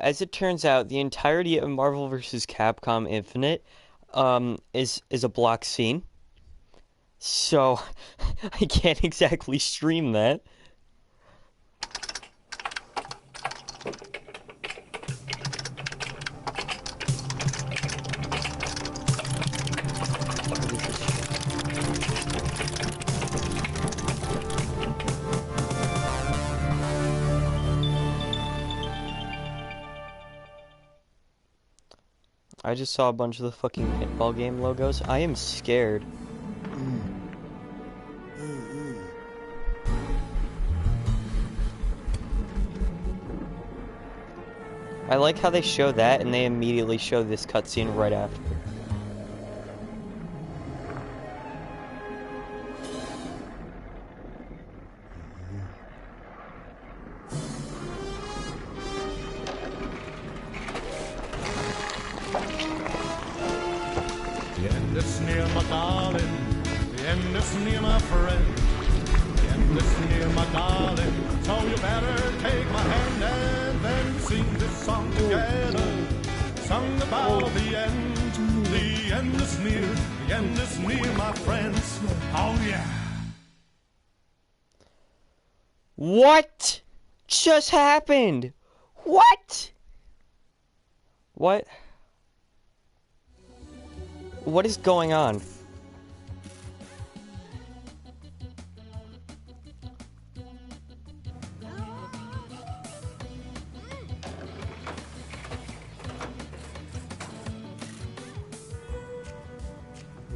As it turns out, the entirety of Marvel vs. Capcom Infinite is a block scene. So I can't exactly stream that. I just saw a bunch of the fucking pinball game logos. I am scared. I like how they show that and they immediately show this cutscene right after. The end is near, my darling. The end is near, my friend. The end is near, my darling. So you better take my hand and then sing this song together. Song about the end. The end is near. The end is near, my friends. Oh yeah. What just happened? What? What? What is going on?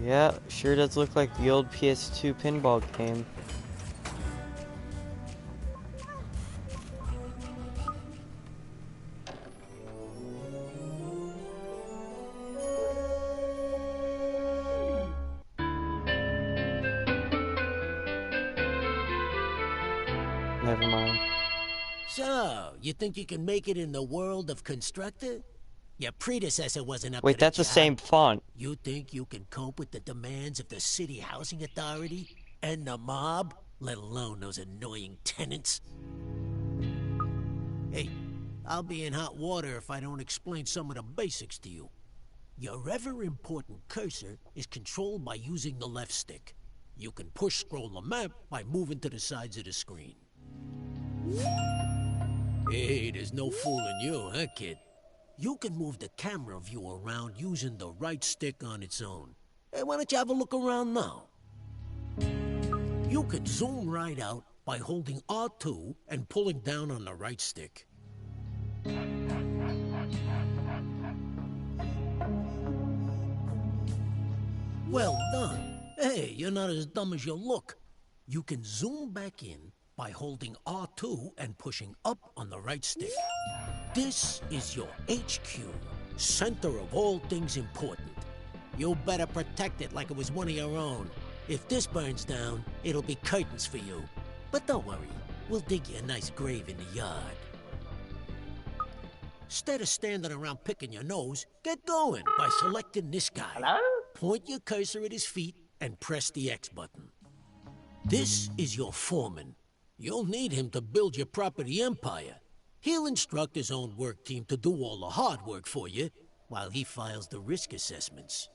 Yeah, sure does look like the old PS2 pinball game. Never mind. So, you think you can make it in the world of Constructor? Your predecessor wasn't up Wait, to the that's the job. same font. You think you can cope with the demands of the City Housing Authority and the mob, let alone those annoying tenants? Hey, I'll be in hot water if I don't explain some of the basics to you. Your ever-important cursor is controlled by using the left stick. You can push-scroll the map by moving to the sides of the screen. Hey, there's no fooling you, huh, kid? You can move the camera view around using the right stick on its own. Hey, why don't you have a look around now? You can zoom right out by holding R2 and pulling down on the right stick. Well done. Hey, you're not as dumb as you look. You can zoom back in by holding R2 and pushing up on the right stick. This is your HQ, center of all things important. You better protect it like it was one of your own. If this burns down, it'll be curtains for you. But don't worry, we'll dig you a nice grave in the yard. Instead of standing around picking your nose, get going by selecting this guy. Hello? Point your cursor at his feet and press the X button. This is your foreman. You'll need him to build your property empire. He'll instruct his own work team to do all the hard work for you while he files the risk assessments.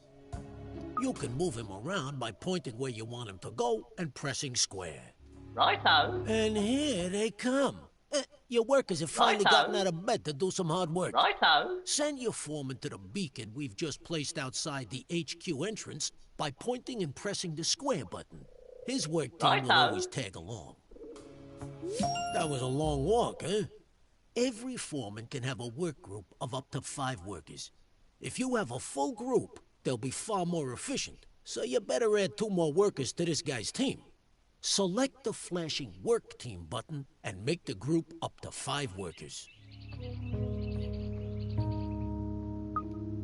You can move him around by pointing where you want him to go and pressing square. Righto. And here they come. Your workers have finally Righto. gotten out of bed to do some hard work. Righto. Send your foreman to the beacon we've just placed outside the HQ entrance by pointing and pressing the square button. His work team will Righto. always tag along. That was a long walk, huh? Every foreman can have a work group of up to 5 workers. If you have a full group, they'll be far more efficient. So you better add 2 more workers to this guy's team. Select the flashing Work Team button and make the group up to 5 workers.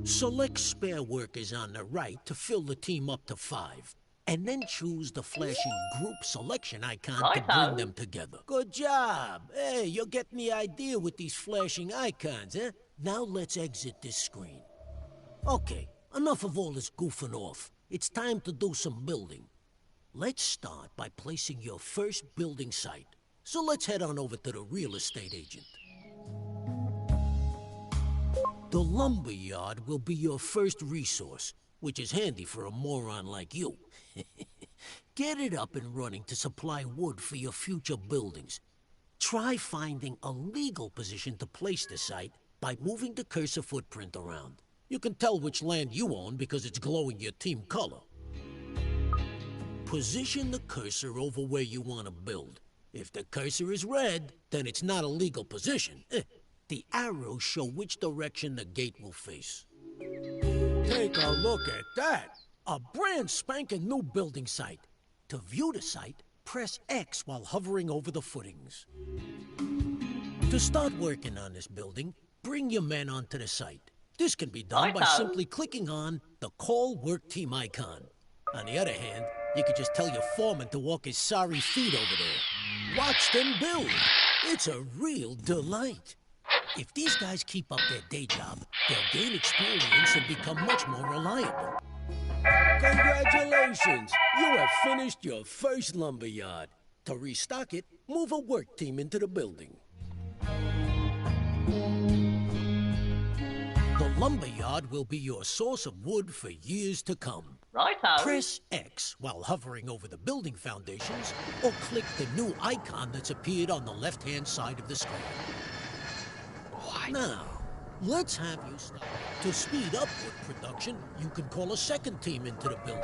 Select spare workers on the right to fill the team up to 5. And then choose the flashing group selection icon to Righto. bring them together. Good job! Hey, you're getting the idea with these flashing icons, huh? Now let's exit this screen. Okay, enough of all this goofing off. It's time to do some building. Let's start by placing your first building site. So let's head on over to the real estate agent. The lumber yard will be your first resource, which is handy for a moron like you. Get it up and running to supply wood for your future buildings. Try finding a legal position to place the site by moving the cursor footprint around. You can tell which land you own because it's glowing your team color. Position the cursor over where you want to build. If the cursor is red, then it's not a legal position. The arrows show which direction the gate will face. Take a look at that! A brand spanking new building site. To view the site, press X while hovering over the footings. To start working on this building, bring your men onto the site. This can be done by simply clicking on the Call Work Team icon. On the other hand, you could just tell your foreman to walk his sorry feet over there. Watch them build. It's a real delight. If these guys keep up their day job, they'll gain experience and become much more reliable. Congratulations! You have finished your first lumber yard. To restock it, move a work team into the building. The lumber yard will be your source of wood for years to come. Righto. Press X while hovering over the building foundations, or click the new icon that's appeared on the left-hand side of the screen. Now, let's have you start. To speed up wood production, you can call a second team into the building.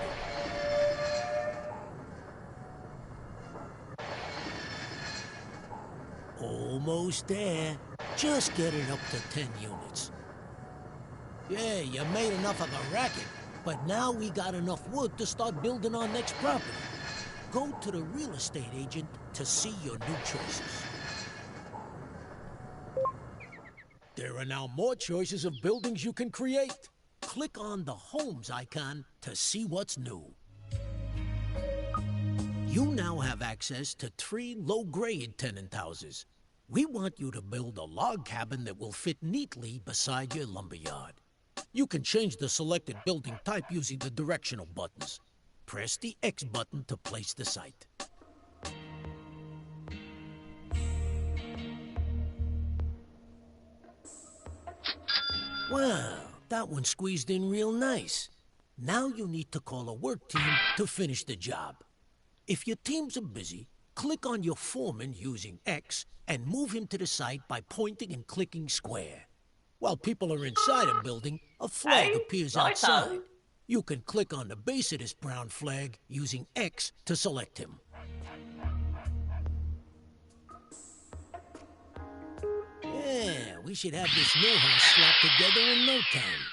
Almost there. Just get it up to 10 units. Yeah, you made enough of a racket, but now we got enough wood to start building our next property. Go to the real estate agent to see your new choices. There are now more choices of buildings you can create. Click on the Homes icon to see what's new. You now have access to 3 low-grade tenant houses. We want you to build a log cabin that will fit neatly beside your lumberyard. You can change the selected building type using the directional buttons. Press the X button to place the site. Wow, that one squeezed in real nice. Now you need to call a work team to finish the job. If your teams are busy, click on your foreman using X and move him to the site by pointing and clicking square. While people are inside a building, a flag appears outside. You can click on the base of this brown flag using X to select him. Yeah, we should have this new house slapped together in no time.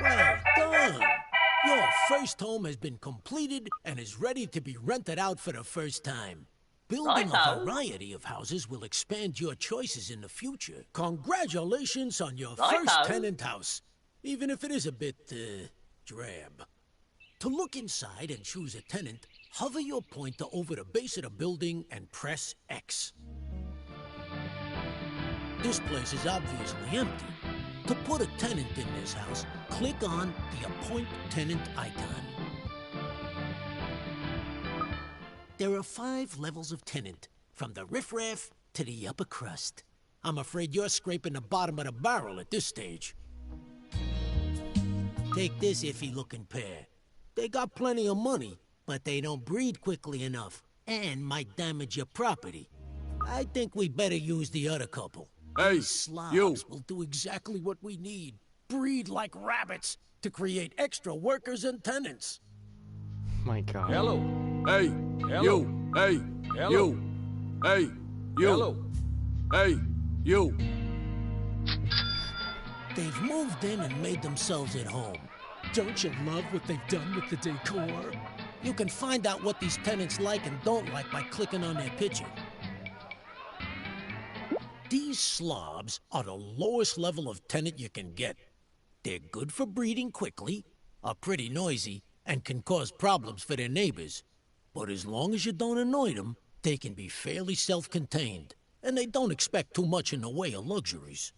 Well done! Your first home has been completed and is ready to be rented out for the first time. Building a variety of houses will expand your choices in the future. Congratulations on your first tenant house, even if it is a bit, drab. To look inside and choose a tenant, hover your pointer over the base of the building and press X. This place is obviously empty. To put a tenant in this house, click on the Appoint Tenant icon. There are 5 levels of tenant, from the riffraff to the upper crust. I'm afraid you're scraping the bottom of the barrel at this stage. Take this iffy-looking pair. They got plenty of money, but they don't breed quickly enough, and might damage your property. I think we better use the other couple. Hey, These slobs you! will do exactly what we need. Breed like rabbits to create extra workers and tenants. My God. Hello. Hey, Hello. you. Hey, Hello. you. Hey, you. Hello. Hey, you. They've moved in and made themselves at home. Don't you love what they've done with the decor? You can find out what these tenants like and don't like by clicking on their picture. These slobs are the lowest level of tenant you can get. They're good for breeding quickly, are pretty noisy, and can cause problems for their neighbors. But as long as you don't annoy them, they can be fairly self-contained, and they don't expect too much in the way of luxuries.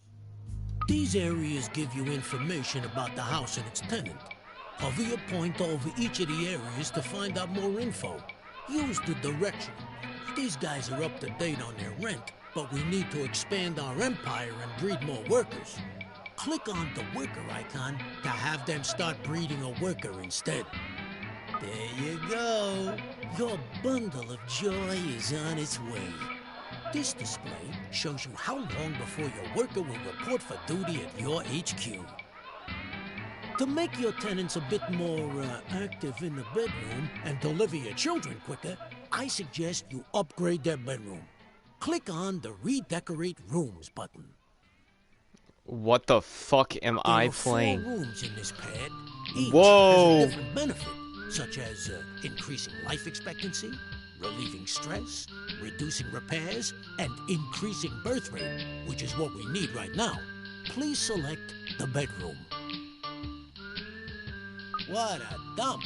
These areas give you information about the house and its tenant. Hover your pointer over each of the areas to find out more info. Use the direction buttons These guys are up to date on their rent, but we need to expand our empire and breed more workers. Click on the worker icon to have them start breeding a worker instead. There you go. Your bundle of joy is on its way. This display shows you how long before your worker will report for duty at your HQ. To make your tenants a bit more active in the bedroom and deliver your children quicker, I suggest you upgrade their bedroom. Click on the Redecorate Rooms button. What the fuck am I There are playing? 4 rooms in this pad. Each Whoa. has a different benefit, such as increasing life expectancy, relieving stress, reducing repairs, and increasing birth rate, which is what we need right now. Please select the bedroom. What a dump!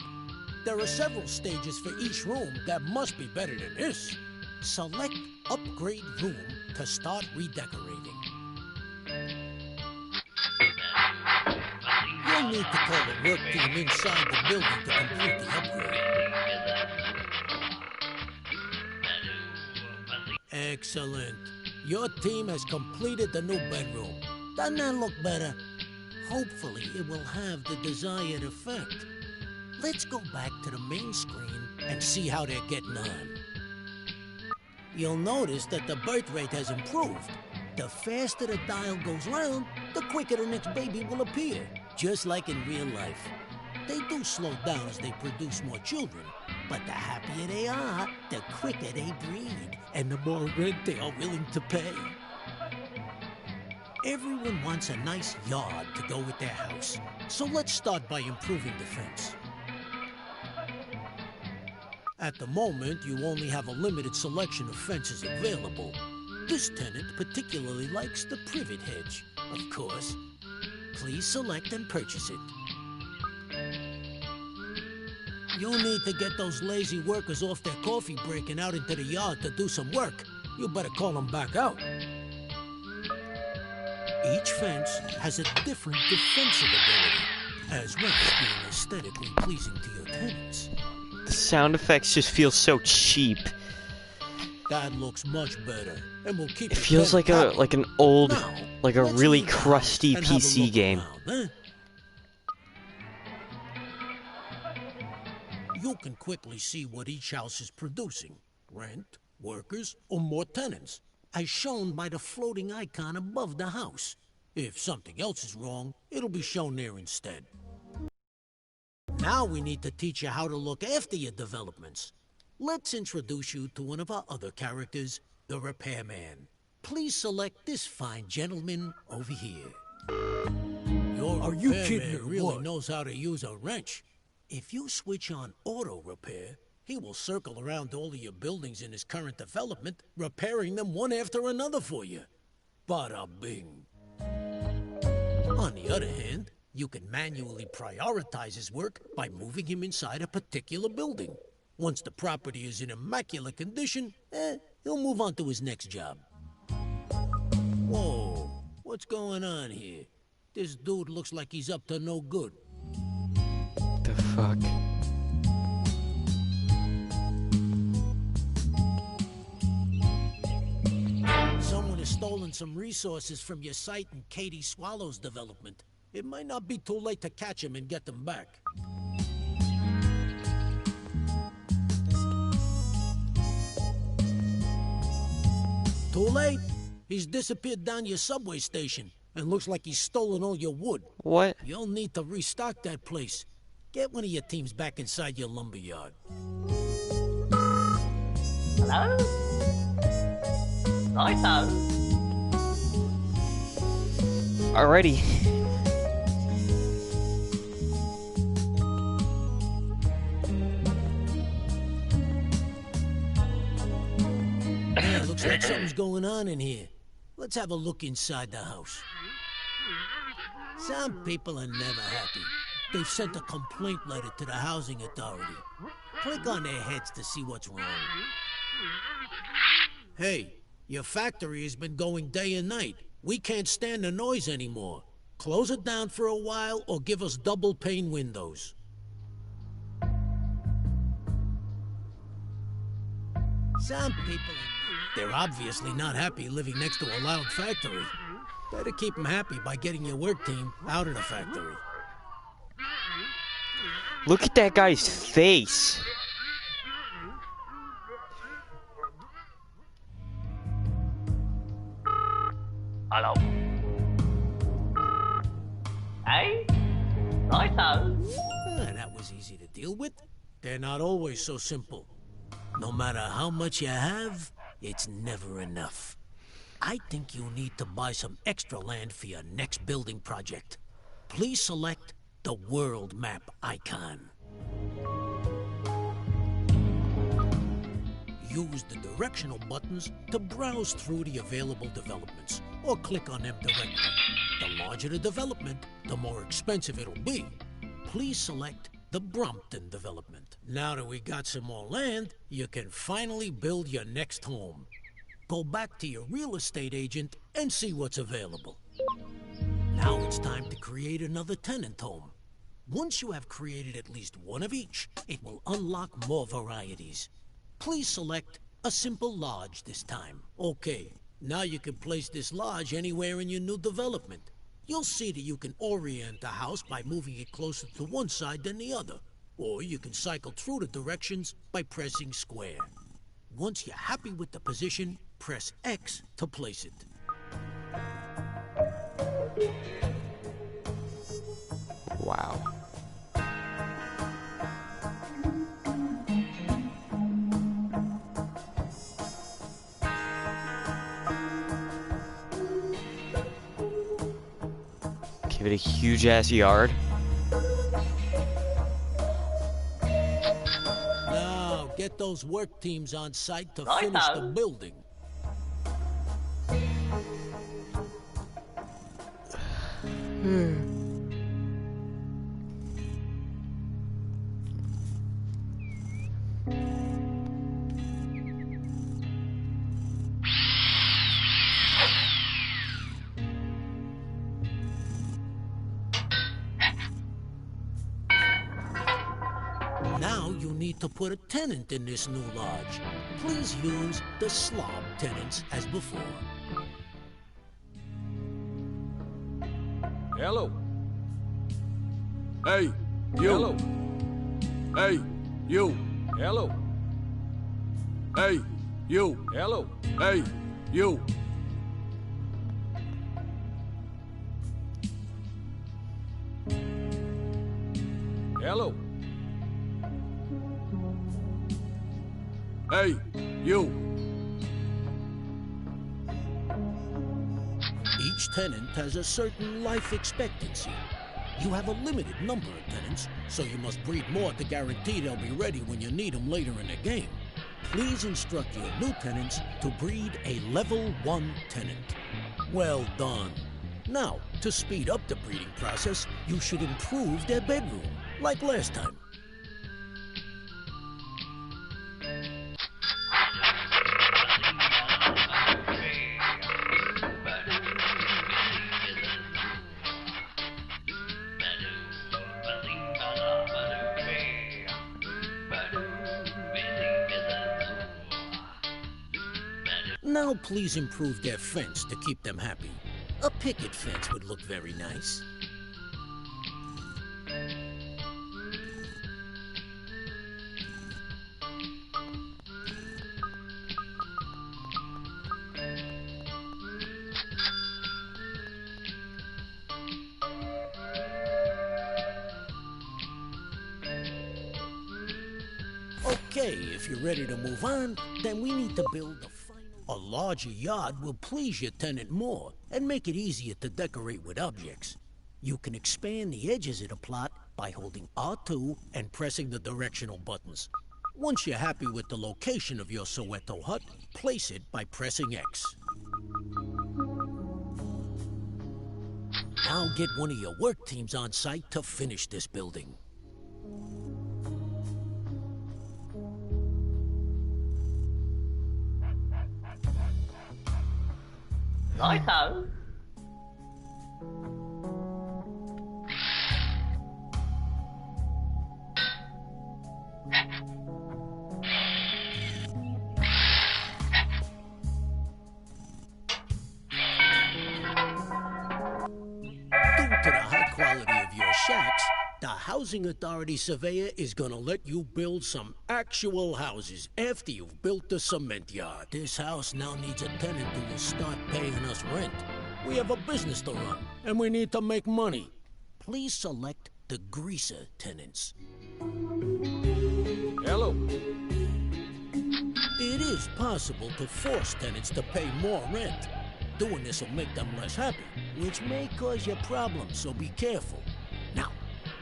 There are several stages for each room that must be better than this. Select Upgrade Room to start redecorating. You'll need to call the work team inside the building to complete the upgrade. Excellent. Your team has completed the new bedroom. Doesn't that look better? Hopefully, it will have the desired effect. Let's go back to the main screen and see how they're getting on. You'll notice that the birth rate has improved. The faster the dial goes round, the quicker the next baby will appear, just like in real life. They do slow down as they produce more children, but the happier they are, the quicker they breed, and the more rent they are willing to pay. Everyone wants a nice yard to go with their house, so let's start by improving the fence. At the moment, you only have a limited selection of fences available. This tenant particularly likes the privet hedge, of course. Please select and purchase it. You'll need to get those lazy workers off their coffee break and out into the yard to do some work. You better call them back out. Each fence has a different defensive ability, as well as being aesthetically pleasing to your tenants. The sound effects just feel so cheap. That looks much better, and will keep It your feels like tenant a happy. like an old, Now, like a let's really move on crusty and have a PC look game. around, You can quickly see what each house is producing. Rent, workers, or more tenants, as shown by the floating icon above the house. If something else is wrong, it'll be shown there instead. Now we need to teach you how to look after your developments. Let's introduce you to one of our other characters, the Repairman. Please select this fine gentleman over here. Are you kidding or really what? Knows how to use a wrench. If you switch on auto repair, he will circle around all of your buildings in his current development, repairing them one after another for you. Bada bing. On the other hand, you can manually prioritize his work by moving him inside a particular building. Once the property is in immaculate condition, he'll move on to his next job. Whoa, what's going on here? This dude looks like he's up to no good. The fuck? Someone has stolen some resources from your site in Katie Swallow's development. It might not be too late to catch him and get them back. Too late. He's disappeared down your subway station and looks like he's stolen all your wood. What? You'll need to restock that place. Get one of your teams back inside your lumberyard. Hello? Righto. Alrighty. Yeah, looks like something's going on in here. Let's have a look inside the house. Some people are never happy. They've sent a complaint letter to the housing authority. Click on their heads to see what's wrong. Hey, your factory has been going day and night. We can't stand the noise anymore. Close it down for a while or give us double pane windows. Some people, they're obviously not happy living next to a loud factory. Better keep them happy by getting your work team out of the factory. Look at that guy's face. Alo. Đấy. Nói thử. That was easy to deal with. They're not always so simple. No matter how much you have, it's never enough. I think you need to buy some extra land for your next building project. Please select the world map icon. Use the directional buttons to browse through the available developments, or click on them directly. The larger the development, the more expensive it'll be. Please select the Brompton development. Now that we got some more land, you can finally build your next home. Go back to your real estate agent and see what's available. Now it's time to create another tenant home. Once you have created at least one of each, it will unlock more varieties. Please select a simple lodge this time. Okay, now you can place this lodge anywhere in your new development. You'll see that you can orient the house by moving it closer to one side than the other. Or you can cycle through the directions by pressing square. Once you're happy with the position, press X to place it. Wow. Give it a huge ass yard. Now, get those work teams on site to finish the building. Now you need to put a tenant in this new lodge. Please use the slob tenants as before. Hello. Hey, you. Hello. Hey, you. Hello. Hey, you. Hello. Hey, you. Hello. Hey, you. Each tenant has a certain life expectancy. You have a limited number of tenants, so you must breed more to guarantee they'll be ready when you need them later in the game. Please instruct your new tenants to breed a level 1 tenant. Well done. Now, to speed up the breeding process, you should improve their bedroom, like last time. Now please improve their fence to keep them happy. A picket fence would look very nice. Okay, if you're ready to move on, then we need to build the final... A larger yard will please your tenant more and make it easier to decorate with objects. You can expand the edges of the plot by holding R2 and pressing the directional buttons. Once you're happy with the location of your Soweto hut, place it by pressing X. Now get one of your work teams on site to finish this building. Nói thử. Housing Authority surveyor is gonna let you build some actual houses after you've built the cement yard. This house now needs a tenant who will start paying us rent. We have a business to run, and we need to make money. Please select the greaser tenants. Hello. It is possible to force tenants to pay more rent. Doing this will make them less happy, which may cause you problems, so be careful. Now,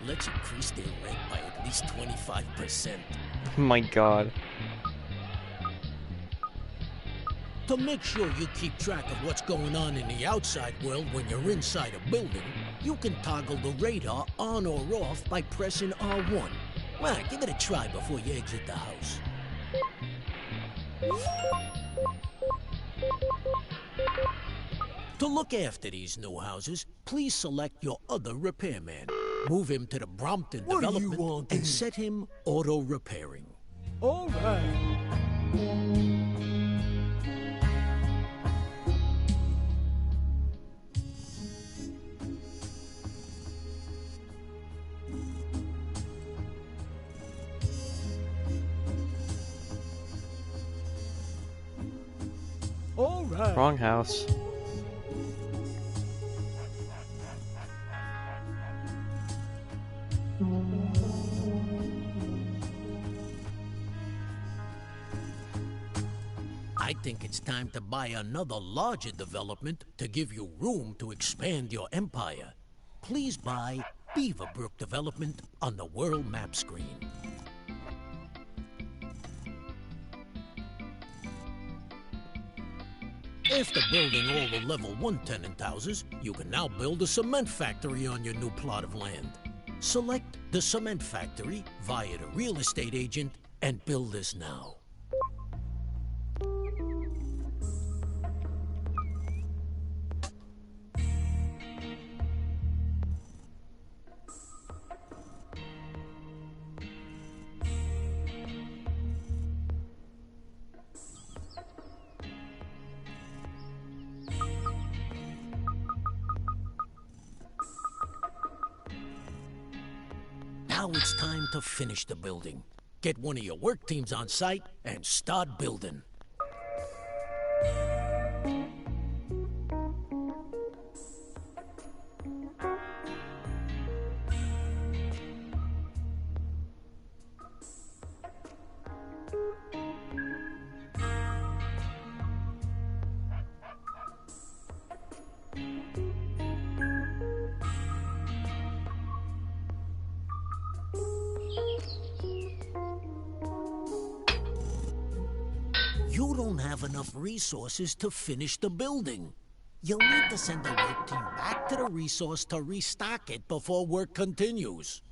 let's increase their rent by at least 25%. Oh my god. To make sure you keep track of what's going on in the outside world when you're inside a building, you can toggle the radar on or off by pressing R1. Well, give it a try before you exit the house. To look after these new houses, please select your other repairman. Move him to the Brompton development and set him auto-repairing. All right. All right. Wrong house. I think it's time to buy another larger development to give you room to expand your empire. Please buy Beaverbrook Development on the world map screen. After building all the level 1 tenant houses, you can now build a cement factory on your new plot of land. Select the cement factory via the real estate agent and build this now. Now it's time to finish the building. Get one of your work teams on site and start building. You don't have enough resources to finish the building. You'll need to send the work team back to the resource to restock it before work continues.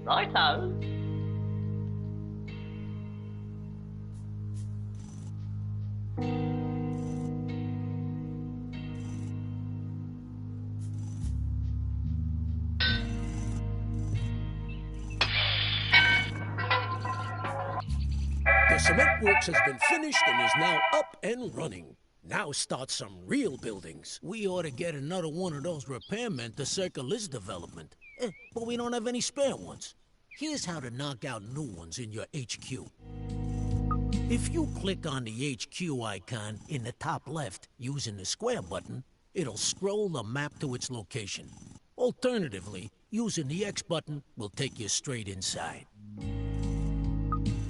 Righto. The cement works has been finished and is now up and running. Now start some real buildings. We ought to get another one of those repairmen to circle this development. But we don't have any spare ones. Here's how to knock out new ones in your HQ. If you click on the HQ icon in the top left using the square button, it'll scroll the map to its location. Alternatively, using the X button will take you straight inside.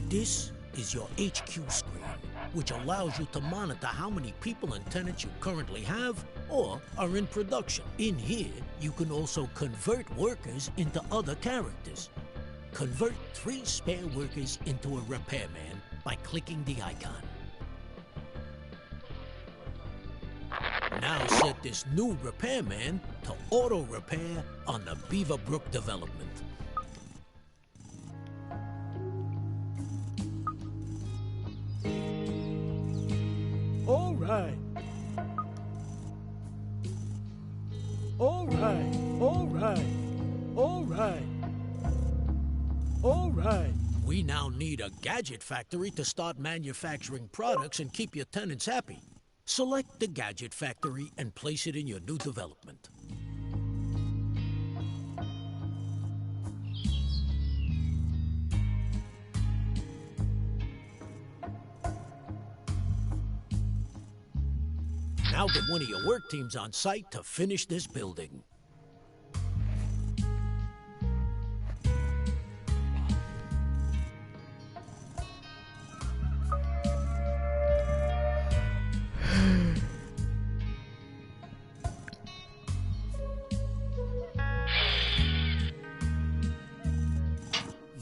This is your HQ screen, which allows you to monitor how many people and tenants you currently have or are in production. In here, you can also convert workers into other characters. Convert 3 spare workers into a repairman by clicking the icon. Now set this new repairman to auto repair on the Beaverbrook development. All right. All right. All right. All right. All right. We now need a gadget factory to start manufacturing products and keep your tenants happy. Select the gadget factory and place it in your new development. Now get one of your work teams on site to finish this building.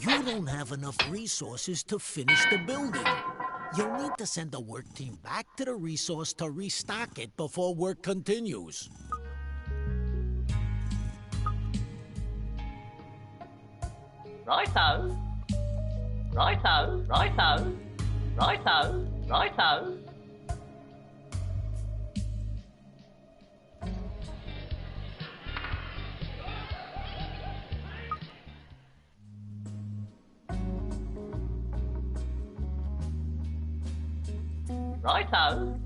You don't have enough resources to finish the building. You'll need to send the work team back to the resource to restock it before work continues. Righto. Righto. Righto. Righto. Righto. Righto.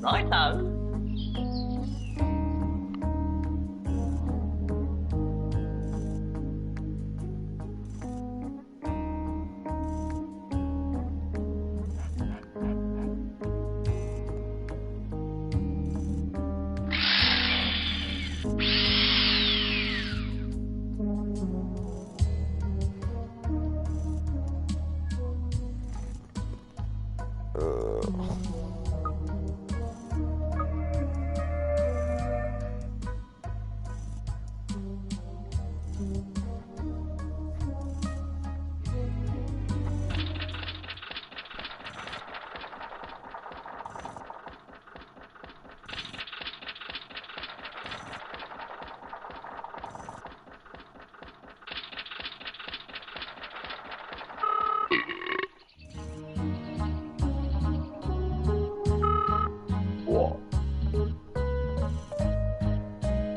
Righto.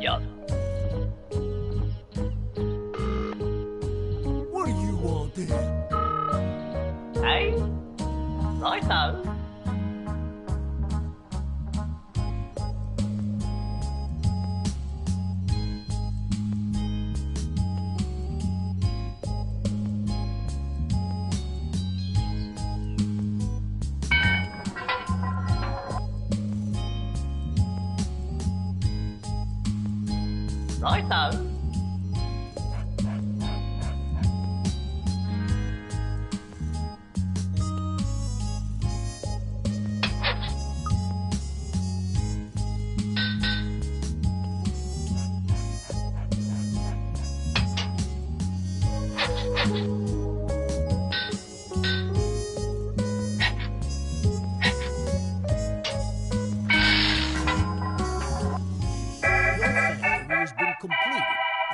Yup. What do you want there? Hey? Righto. Righto. Has been completed,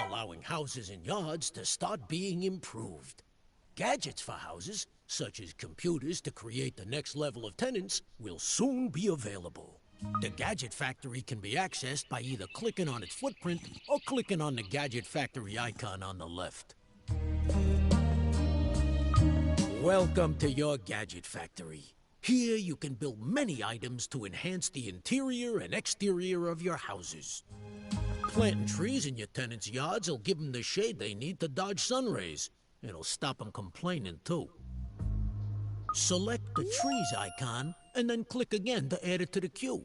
allowing houses and yards to start being improved. Gadgets for houses, such as computers to create the next level of tenants, will soon be available. The Gadget Factory can be accessed by either clicking on its footprint or clicking on the Gadget Factory icon on the left. Welcome to your Gadget Factory. Here you can build many items to enhance the interior and exterior of your houses. Planting trees in your tenants' yards will give them the shade they need to dodge sun rays. It'll stop them complaining, too. Select the trees icon and then click again to add it to the queue.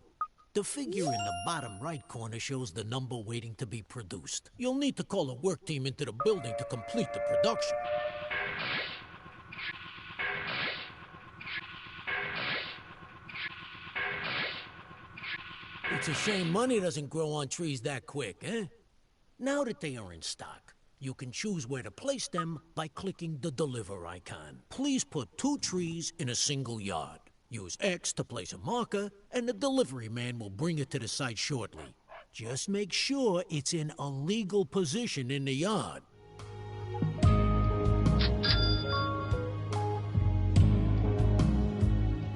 The figure in the bottom right corner shows the number waiting to be produced. You'll need to call a work team into the building to complete the production. It's a shame money doesn't grow on trees that quick, eh? Now that they are in stock, you can choose where to place them by clicking the Deliver icon. Please put 2 trees in a single yard. Use X to place a marker, and the delivery man will bring it to the site shortly. Just make sure it's in a legal position in the yard.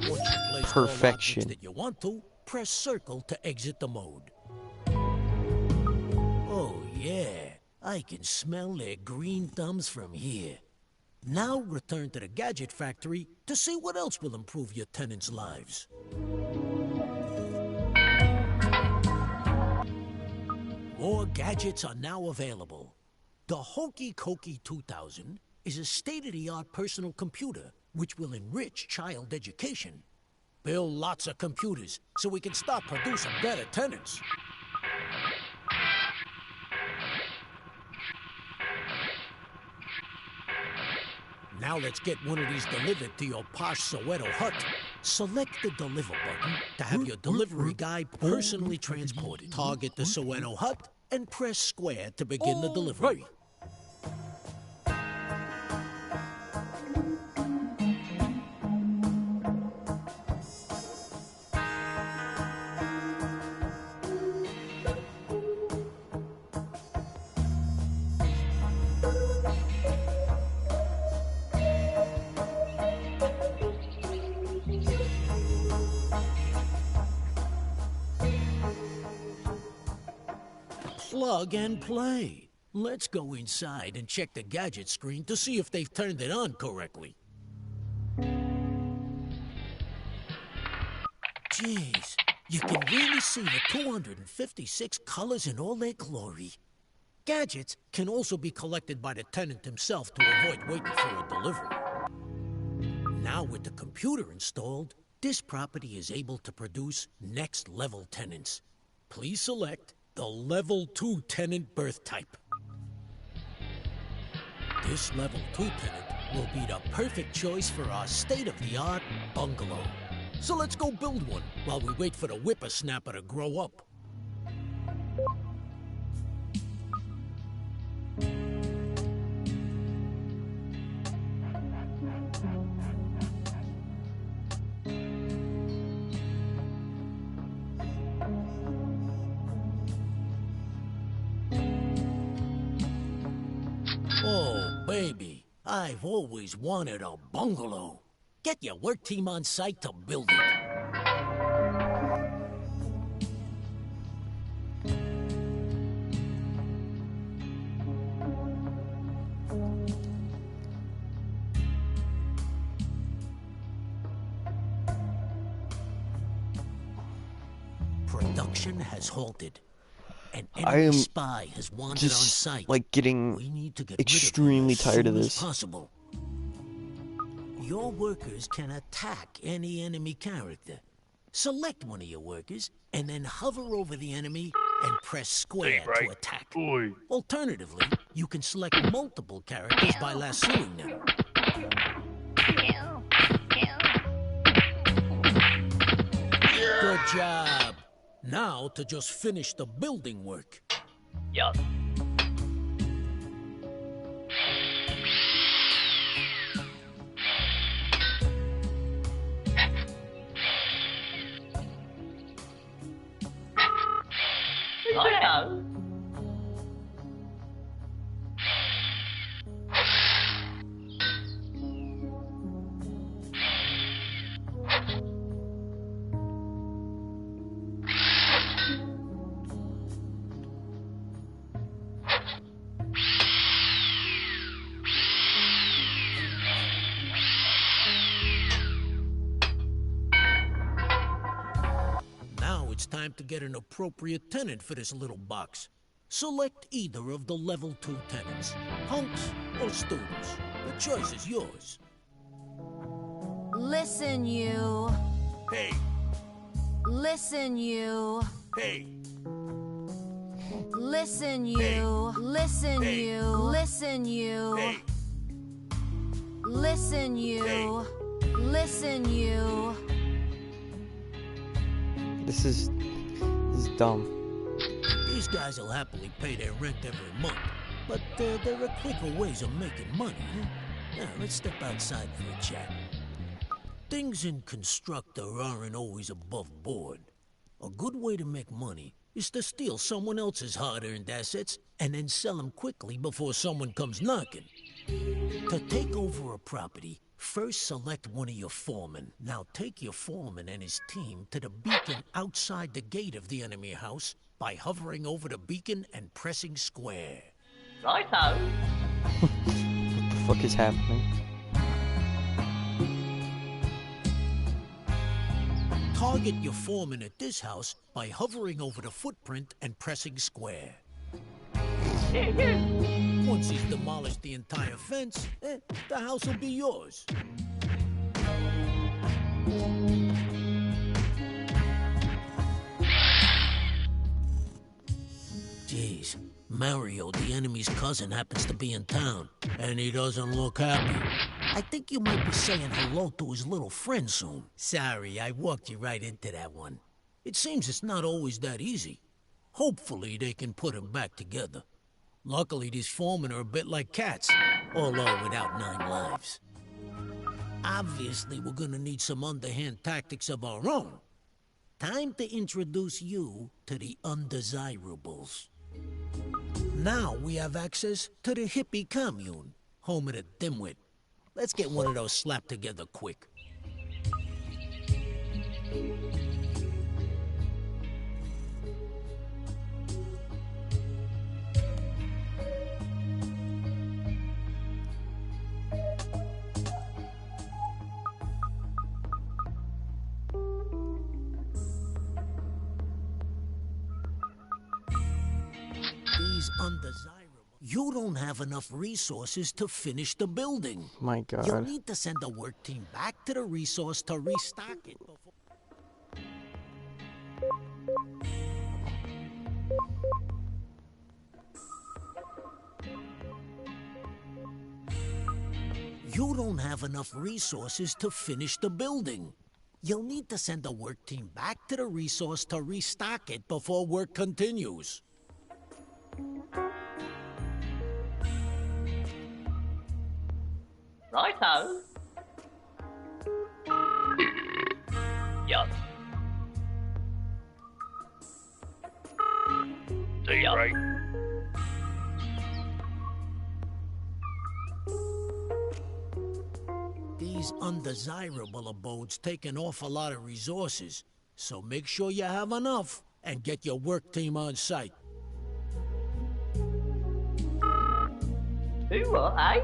Once you place all Perfection. objects that you want to, press circle to exit the mode. Oh yeah, I can smell their green thumbs from here. Now return to the gadget factory to see what else will improve your tenants' lives. More gadgets are now available. The Hokey Cokey 2000 is a state-of-the-art personal computer which will enrich child education. Build lots of computers so we can start producing better tenants. Now let's get one of these delivered to your posh Soweto hut. Select the Deliver button to have your delivery guy personally transported. Target the Soweto hut and press square to begin the delivery. Plug and play. Let's go inside and check the gadget screen to see if they've turned it on correctly. Jeez, you can really see the 256 colors in all their glory. Gadgets can also be collected by the tenant himself to avoid waiting for a delivery. Now with the computer installed, this property is able to produce next-level tenants. Please select the Level 2 tenant birth type. This Level 2 tenant will be the perfect choice for our state-of-the-art bungalow. So let's go build one while we wait for the whippersnapper to grow up. Oh, baby, I've always wanted a bungalow. Get your work team on site to build it. Production has halted. An I enemy am spy has wandered on just site. like getting We need to get rid of him extremely as tired of soon as this. possible. Your workers can attack any enemy character. Select one of your workers and then hover over the enemy and press square to attack. Alternatively, you can select multiple characters by lassoing them. Good job. Now to just finish the building work. Yup. Righto. It's time to get an appropriate tenant for this little box. Select either of the level 2 tenants, punks or students. The choice is Listen, you. Hey, Listen, you. Hey, Listen, you. Listen, you. Listen, you. hey, Listen, you. Listen, you. This is dumb. these guys will happily pay their rent every month. But there are quicker ways of making money, huh? Now, let's step outside for a chat. Things in Constructor aren't always above board. A good way to make money is to steal someone else's hard-earned assets and then sell them quickly before someone comes knocking. To take over a property, first select one of your foremen. Now take your foreman and his team to the beacon outside the gate of the enemy house by hovering over the beacon and pressing square. Righto. What the fuck is happening? Target your foreman at this house by hovering over the footprint and pressing square. Once he's demolished the entire fence, the house will be yours. Jeez, Mario, the enemy's cousin, happens to be in town, and he doesn't look happy. I think you might be saying hello to his little friend soon. Sorry, I walked you right into that one. It seems it's not always that easy. Hopefully they can put him back together. Luckily, these foremen are a bit like cats, although without 9 lives. Obviously, we're gonna need some underhand tactics of our own. Time to introduce you to the undesirables. Now we have access to the hippie commune, home of the dimwit. Let's get one of those slapped together quick. These undesirables. You don't have enough resources to finish the building. My God. You'll need to send a work team back to the resource to restock it before... You don't have enough resources to finish the building. You'll need to send a work team back to the resource to restock it before work continues. Righto. Yup. Do you, right? These undesirable abodes take an awful lot of resources, so make sure you have enough and get your work team on site. Who what, eh?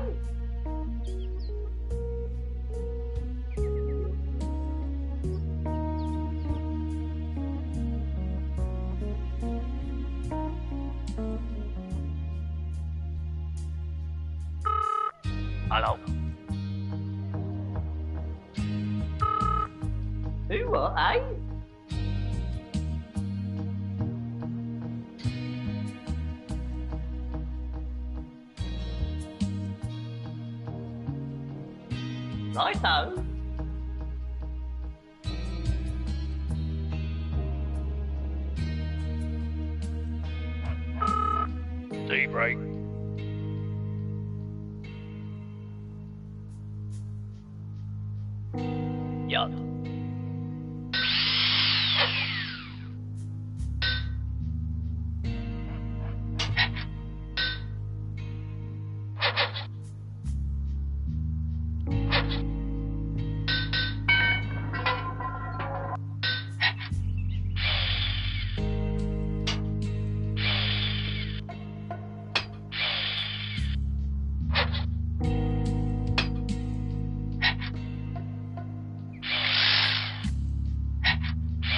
Hello. Who what, eh? Righto. Deep break. Yup.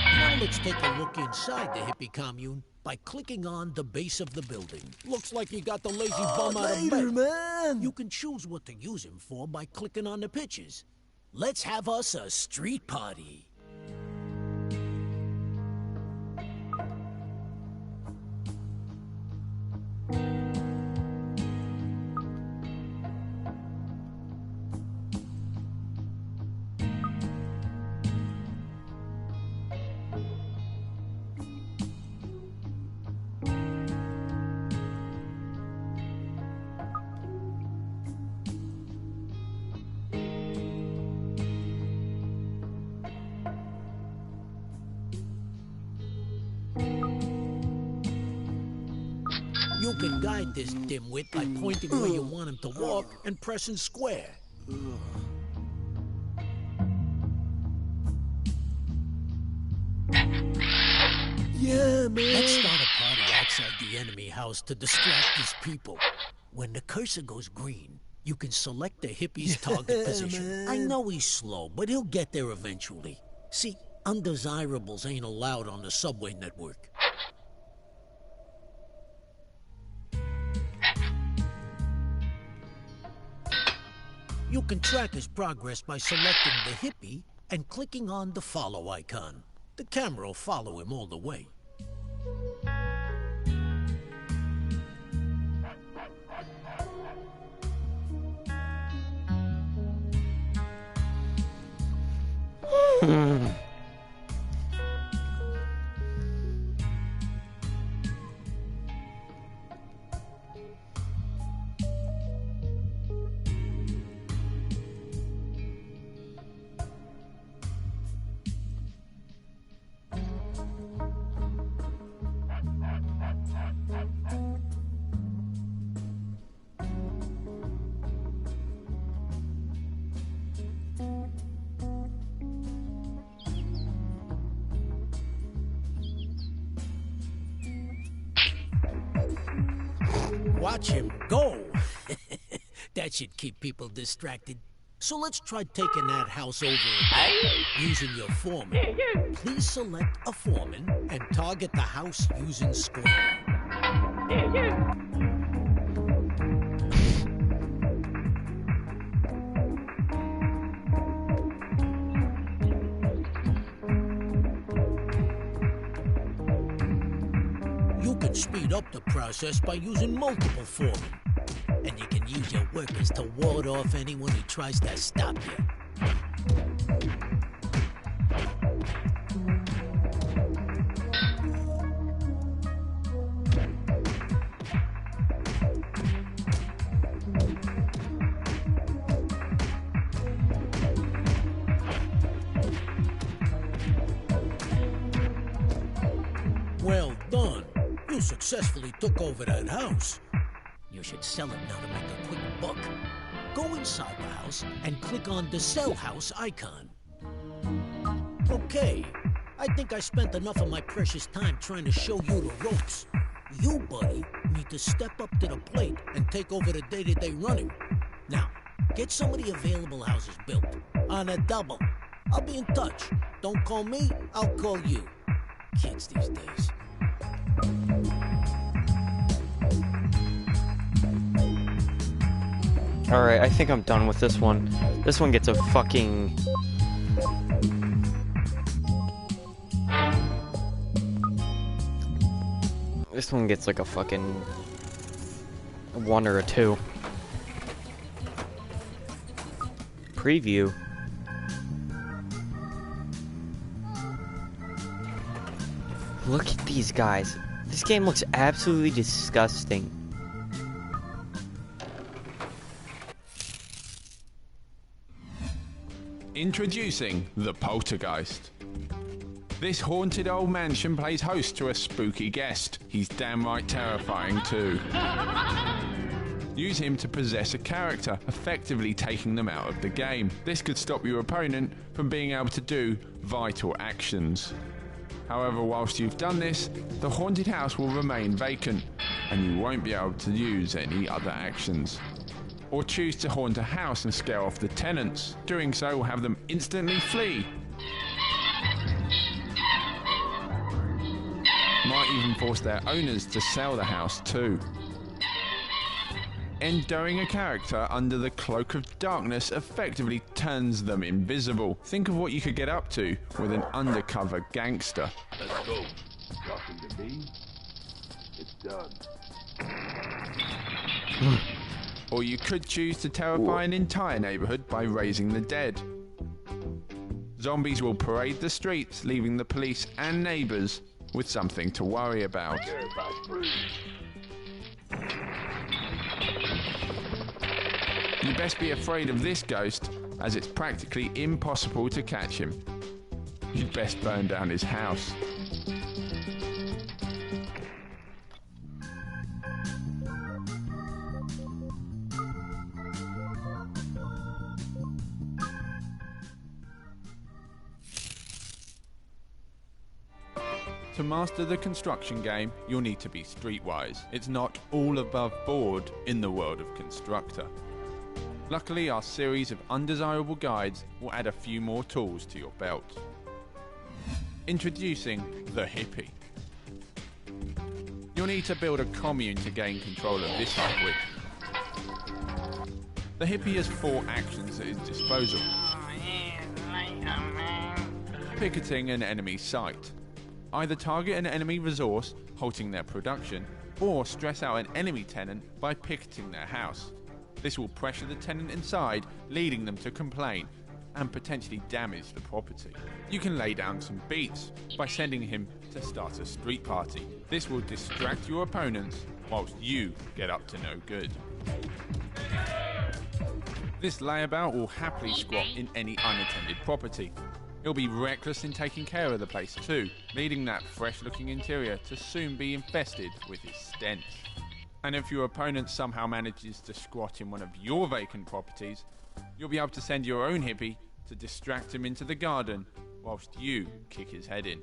Now let's take a look inside the hippie commune by clicking on the base of the building. Looks like you got the lazy bum out of bed. man. You can choose what to use him for by clicking on the pictures. Let's have us a street party. You can guide this dimwit by pointing where you want him to walk and pressing square. Yeah, man. Let's start a party outside the enemy house to distract his people. When the cursor goes green, you can select the hippie's target position. Man. I know he's slow, but he'll get there eventually. See, undesirables ain't allowed on the subway network. You can track his progress by selecting the hippie and clicking on the follow icon. The camera will follow him all the way. Watch him go. That should keep people distracted. So let's try taking that house over again, using your foreman. Please select a foreman and target the house using square. You can speed up the process by using multiple foremen. And you can use your workers to ward off anyone who tries to stop you. Well done. You successfully took over that house. You should sell it now to make a quick buck. Go inside the house and click on the Sell House icon. Okay, I think I spent enough of my precious time trying to show you the ropes. You, buddy, need to step up to the plate and take over the day-to-day running. Now, get some of the available houses built on a double. I'll be in touch. Don't call me, I'll call you. Kids these days. Alright, I think I'm done with this one. This one gets a fucking... This one gets like a fucking... 1 or a 2. Preview. Look at these guys. This game looks absolutely disgusting. Introducing the Poltergeist. This haunted old mansion plays host to a spooky guest. He's damn right terrifying too. Use him to possess a character, effectively taking them out of the game. This could stop your opponent from being able to do vital actions. However, whilst you've done this, the haunted house will remain vacant, and you won't be able to use any other actions. Or choose to haunt a house and scare off the tenants. Doing so will have them instantly flee. Might even force their owners to sell the house too. Enduring a character under the cloak of darkness effectively turns them invisible. Think of what you could get up to with an undercover gangster. Let's go. Talking to me? It's done. Or you could choose to terrify an entire neighborhood by raising the dead. Zombies will parade the streets, leaving the police and neighbors with something to worry about. You best be afraid of this ghost, as it's practically impossible to catch him. You'd best burn down his house. To master the construction game, you'll need to be streetwise. It's not all above board in the world of Constructor. Luckily, our series of undesirable guides will add a few more tools to your belt. Introducing the hippie. You'll need to build a commune to gain control of this halfwit. The hippie has 4 actions at his disposal. Picketing an enemy site. Either target an enemy resource, halting their production, or stress out an enemy tenant by picketing their house. This will pressure the tenant inside, leading them to complain and potentially damage the property. You can lay down some beats by sending him to start a street party. This will distract your opponents whilst you get up to no good. This layabout will happily squat in any unattended property. He'll be reckless in taking care of the place too, leading that fresh looking interior to soon be infested with his stench. And if your opponent somehow manages to squat in one of your vacant properties, you'll be able to send your own hippie to distract him into the garden whilst you kick his head in.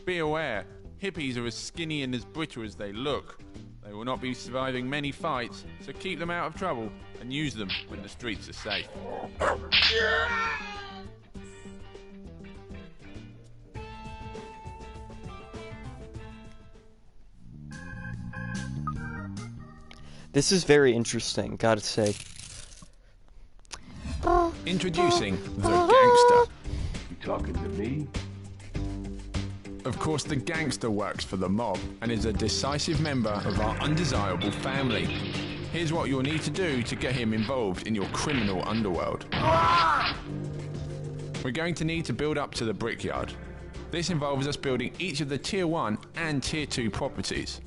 Be aware, hippies are as skinny and as brittle as they look. They will not be surviving many fights, so keep them out of trouble and use them when the streets are safe. This is very interesting, gotta say. Introducing the gangster. You talking to me? Of course, the gangster works for the mob and is a decisive member of our undesirable family. Here's what you'll need to do to get him involved in your criminal underworld. We're going to need to build up to the brickyard. This involves us building each of the Tier 1 and Tier 2 properties.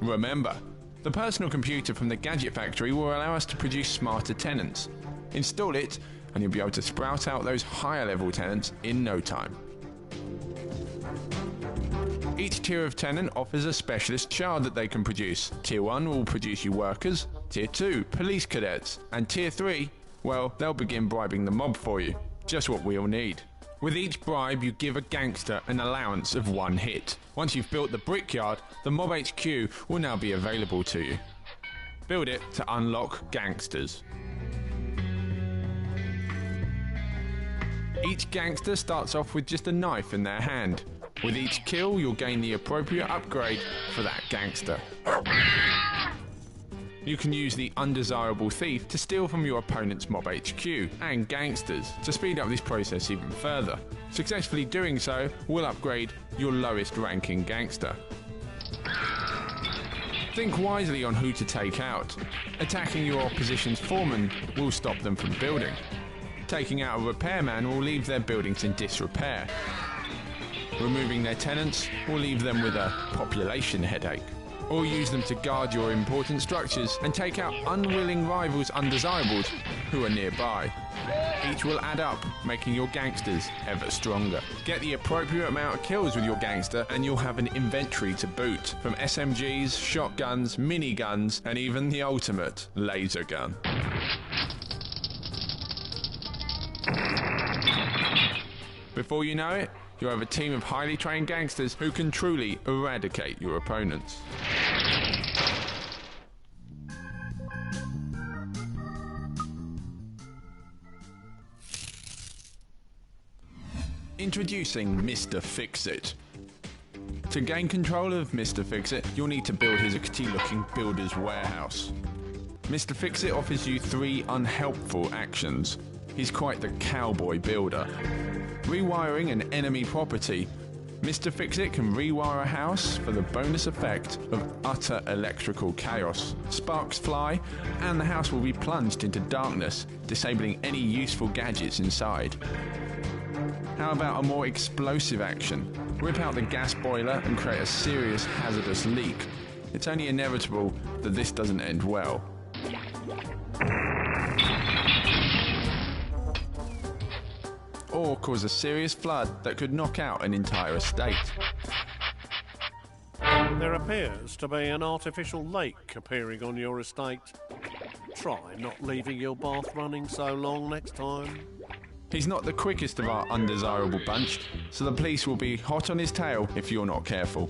Remember, the personal computer from the Gadget Factory will allow us to produce smarter tenants. Install it and you'll be able to sprout out those higher level tenants in no time. Each tier of tenant offers a specialist shard that they can produce. Tier 1 will produce you workers, Tier 2 police cadets, and Tier 3, well, they'll begin bribing the mob for you. Just what we'll need. With each bribe, you give a gangster an allowance of 1 hit. Once you've built the brickyard, the mob HQ will now be available to you. Build it to unlock gangsters. Each gangster starts off with just a knife in their hand. With each kill, you'll gain the appropriate upgrade for that gangster. You can use the undesirable thief to steal from your opponent's mob HQ and gangsters to speed up this process even further. Successfully doing so will upgrade your lowest ranking gangster. Think wisely on who to take out. Attacking your opposition's foreman will stop them from building. Taking out a repairman will leave their buildings in disrepair. Removing their tenants will leave them with a population headache. Or use them to guard your important structures and take out unwilling rivals undesirables who are nearby. Each will add up, making your gangsters ever stronger. Get the appropriate amount of kills with your gangster and you'll have an inventory to boot, from SMGs, shotguns, miniguns, and even the ultimate laser gun. Before you know it, you have a team of highly trained gangsters who can truly eradicate your opponents. Introducing Mr. Fix-It. To gain control of Mr. Fix-It, you'll need to build his rickety-looking builder's warehouse. Mr. Fix-It offers you 3 unhelpful actions. He's quite the cowboy builder. Rewiring an enemy property. Mr. Fix-It can rewire a house for the bonus effect of utter electrical chaos. Sparks fly, and the house will be plunged into darkness, disabling any useful gadgets inside. How about a more explosive action? Rip out the gas boiler and create a serious hazardous leak. It's only inevitable that this doesn't end well. Or cause a serious flood that could knock out an entire estate. There appears to be an artificial lake appearing on your estate. Try not leaving your bath running so long next time. He's not the quickest of our undesirable bunch, so the police will be hot on his tail if you're not careful.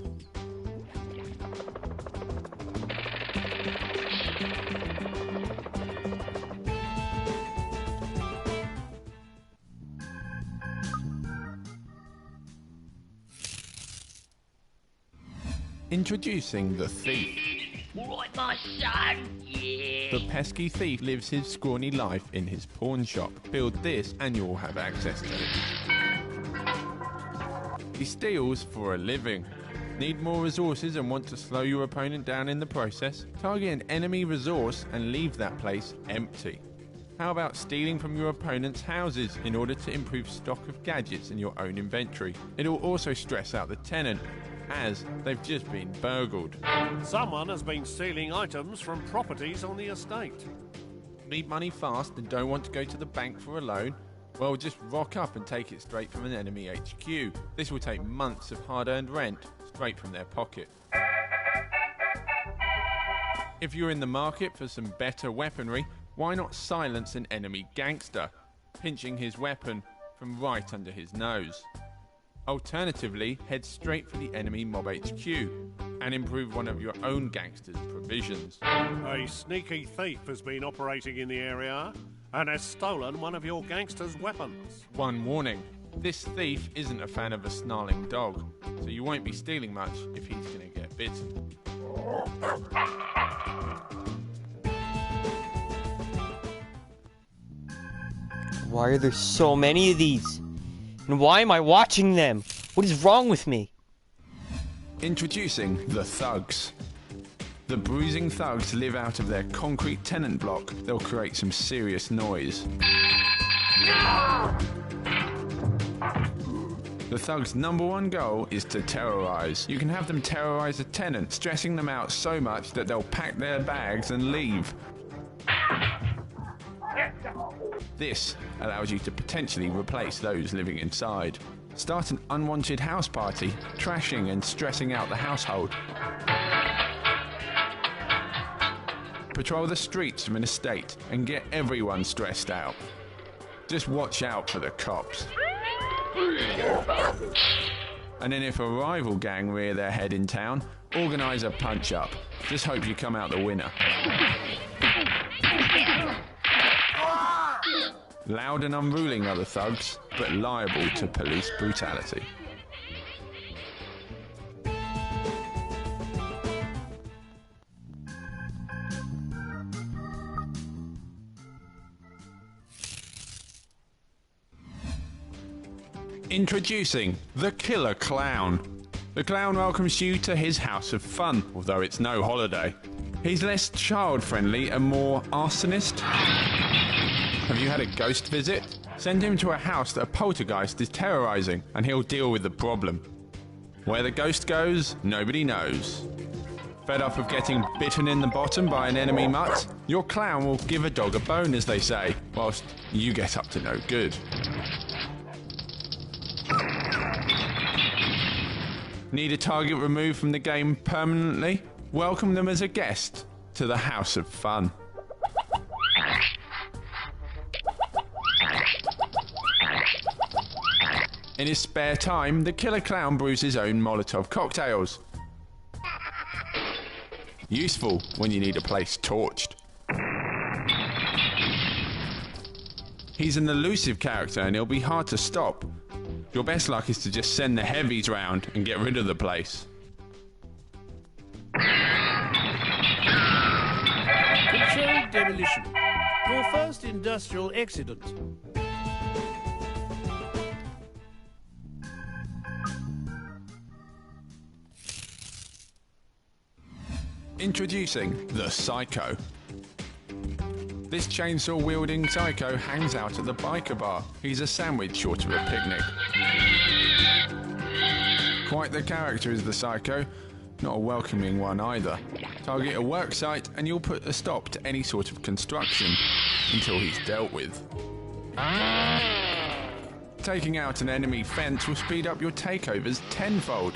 Introducing the thief. All right, my son. Yeah. The pesky thief lives his scrawny life in his pawn shop. Build this and you'll have access to it. He steals for a living. Need more resources and want to slow your opponent down in the process? Target an enemy resource and leave that place empty. How about stealing from your opponent's houses in order to improve stock of gadgets in your own inventory? It'll also stress out the tenant, as they've just been burgled. Someone has been stealing items from properties on the estate. Need money fast and don't want to go to the bank for a loan? Well, just rock up and take it straight from an enemy HQ. This will take months of hard-earned rent straight from their pocket. If you're in the market for some better weaponry, why not silence an enemy gangster, pinching his weapon from right under his nose? Alternatively, head straight for the enemy mob HQ and improve one of your own gangsters' provisions. A sneaky thief has been operating in the area and has stolen one of your gangsters' weapons. One warning, this thief isn't a fan of a snarling dog, so you won't be stealing much if he's going to get bitten. Why are there so many of these? And why am I watching them? What is wrong with me? Introducing the thugs. The bruising thugs live out of their concrete tenant block. They'll create some serious noise. The thugs' number one goal is to terrorize. You can have them terrorize a tenant, stressing them out so much that they'll pack their bags and leave. This allows you to potentially replace those living inside. Start an unwanted house party, trashing and stressing out the household. Patrol the streets of an estate and get everyone stressed out. Just watch out for the cops. And then if a rival gang rear their head in town, organise a punch-up. Just hope you come out the winner. Loud and unruly are the thugs, but liable to police brutality. Introducing the Killer Clown. The clown welcomes you to his house of fun, although it's no holiday. He's less child-friendly and more arsonist. Have you had a ghost visit? Send him to a house that a poltergeist is terrorizing, and he'll deal with the problem. Where the ghost goes, nobody knows. Fed up of getting bitten in the bottom by an enemy mutt? Your clown will give a dog a bone, as they say, whilst you get up to no good. Need a target removed from the game permanently? Welcome them as a guest to the House of Fun. In his spare time, the killer clown brews his own Molotov cocktails. Useful when you need a place torched. He's an elusive character and he'll be hard to stop. Your best luck is to just send the heavies round and get rid of the place. Controlled demolition. Your first industrial accident. Introducing the Psycho. This chainsaw-wielding psycho hangs out at the biker bar. He's a sandwich short of a picnic. Quite the character is the Psycho, not a welcoming one either. Target a work site and you'll put a stop to any sort of construction until he's dealt with. Taking out an enemy fence will speed up your takeovers tenfold.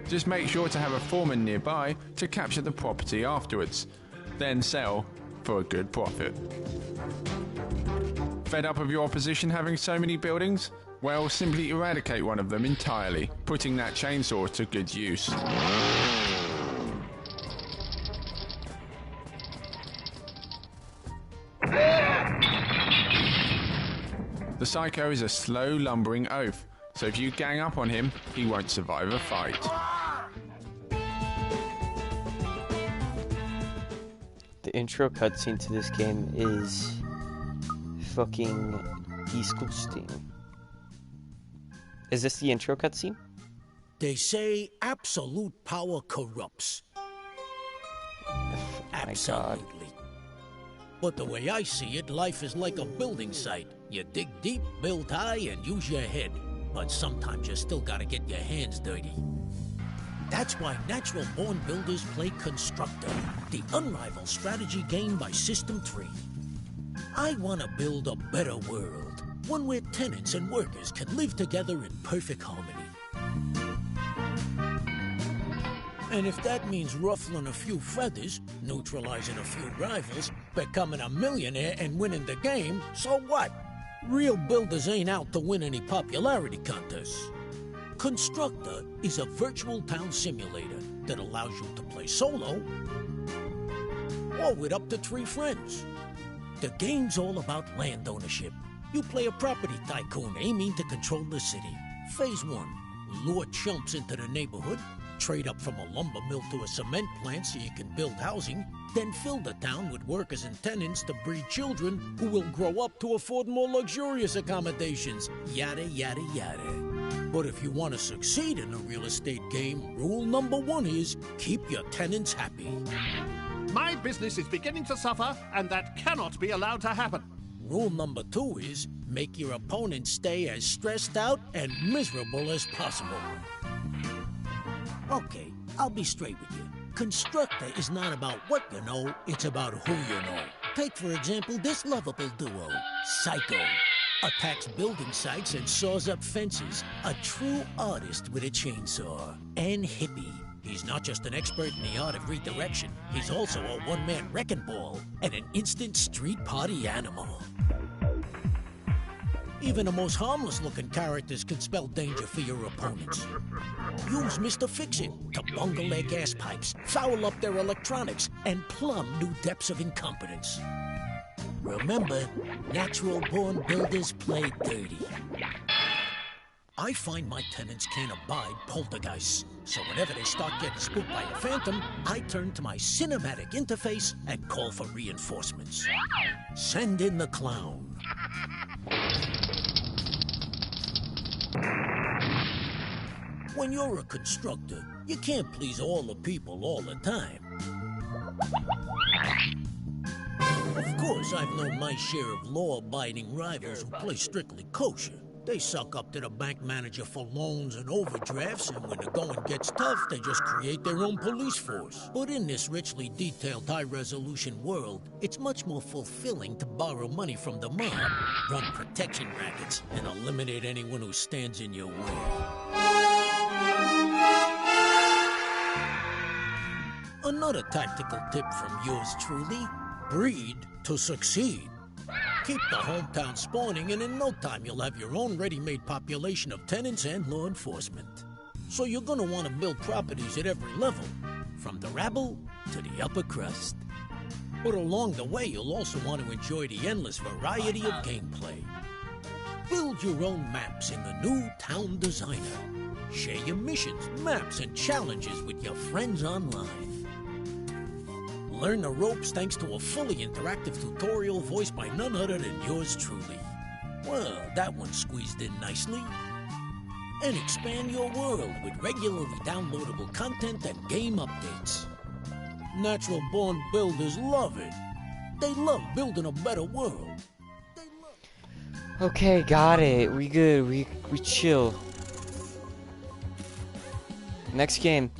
Just make sure to have a foreman nearby to capture the property afterwards, then sell for a good profit. Fed up of your opposition having so many buildings? Well, simply eradicate one of them entirely, putting that chainsaw to good use. The Psycho is a slow, lumbering oaf, so if you gang up on him, he won't survive a fight. The intro cutscene to this game is fucking disgusting. Is this the intro cutscene? They say absolute power corrupts. Absolutely. But the way I see it, life is like a building site. You dig deep, build high, and use your head. But sometimes you still gotta get your hands dirty. That's why natural born builders play Constructor, the unrivaled strategy game by System 3. I want to build a better world, one where tenants and workers can live together in perfect harmony. And if that means ruffling a few feathers, neutralizing a few rivals, becoming a millionaire and winning the game, so what? Real builders ain't out to win any popularity contests. Constructor is a virtual town simulator that allows you to play solo or with up to 3 friends. The game's all about land ownership. You play a property tycoon aiming to control the city. Phase 1, lure chumps into the neighborhood, trade up from a lumber mill to a cement plant so you can build housing, then fill the town with workers and tenants to breed children who will grow up to afford more luxurious accommodations, yada yada yada. But if you want to succeed in a real estate game, rule number 1 is keep your tenants happy. My business is beginning to suffer, and that cannot be allowed to happen. Rule number 2 is make your opponent stay as stressed out and miserable as possible. Okay, I'll be straight with you. Constructor is not about what you know, it's about who you know. Take, for example, this lovable duo, Psycho. Attacks building sites and saws up fences. A true artist with a chainsaw. And Hippie. He's not just an expert in the art of redirection, he's also a one-man wrecking ball and an instant street party animal. Even the most harmless-looking characters can spell danger for your opponents. Use Mr. Fix-It to bungle their gas pipes, foul up their electronics, and plumb new depths of incompetence. Remember, natural-born builders play dirty. I find my tenants can't abide poltergeists, so whenever they start getting spooked by a phantom, I turn to my cinematic interface and call for reinforcements. Send in the clown. When you're a constructor, you can't please all the people all the time. Of course, I've known my share of law-abiding rivals who play strictly kosher. They suck up to the bank manager for loans and overdrafts, and when the going gets tough, they just create their own police force. But in this richly detailed, high-resolution world, it's much more fulfilling to borrow money from the mob, run protection rackets, and eliminate anyone who stands in your way. Another tactical tip from yours truly, breed to succeed. Keep the hometown spawning, and in no time you'll have your own ready-made population of tenants and law enforcement. So you're gonna want to build properties at every level, from the rabble to the upper crust. But along the way, you'll also want to enjoy the endless variety of gameplay. Build your own maps in the new Town Designer. Share your missions, maps, and challenges with your friends online. Learn the ropes thanks to a fully interactive tutorial voiced by none other than yours truly. Well, that one squeezed in nicely. And expand your world with regularly downloadable content and game updates. Natural-born builders love it. They love building a better world. Okay, got it. We good. We chill. Next game.